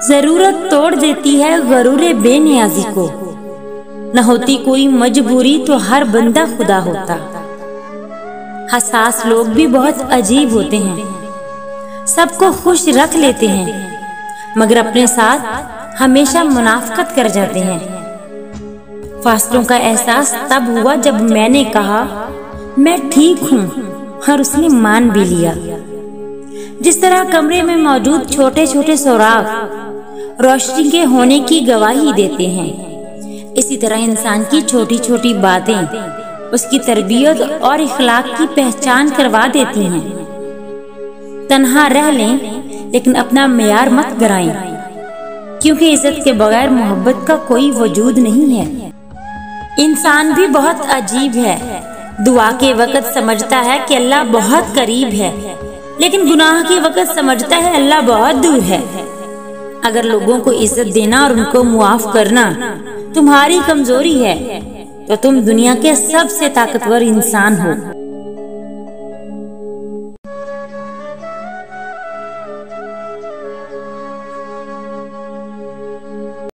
जरूरत तोड़ देती है गरूरे बेनियाजी को, न होती कोई मजबूरी तो हर बंदा खुदा होता। हसास लोग भी बहुत अजीब होते हैं, सबको खुश रख लेते हैं मगर अपने साथ हमेशा मुनाफकत कर जाते हैं। फासलों का एहसास तब हुआ जब मैंने कहा मैं ठीक हूँ और उसने मान भी लिया। जिस तरह कमरे में मौजूद छोटे छोटे सुराग रोशनी के होने की गवाही देते हैं, इसी तरह इंसान की छोटी छोटी बातें उसकी तरबियत और इखलाक की पहचान करवा देती हैं। तन्हा रह लें लेकिन अपना मेयार मत गिराएं, क्योंकि इज्जत के बगैर मोहब्बत का कोई वजूद नहीं है। इंसान भी बहुत अजीब है, दुआ के वक्त समझता है कि अल्लाह बहुत करीब है, लेकिन गुनाह के वक्त समझता है अल्लाह बहुत दूर है। अगर लोगों को इज्जत देना और उनको मुआफ करना तुम्हारी कमजोरी है तो तुम दुनिया के सबसे ताकतवर इंसान हो।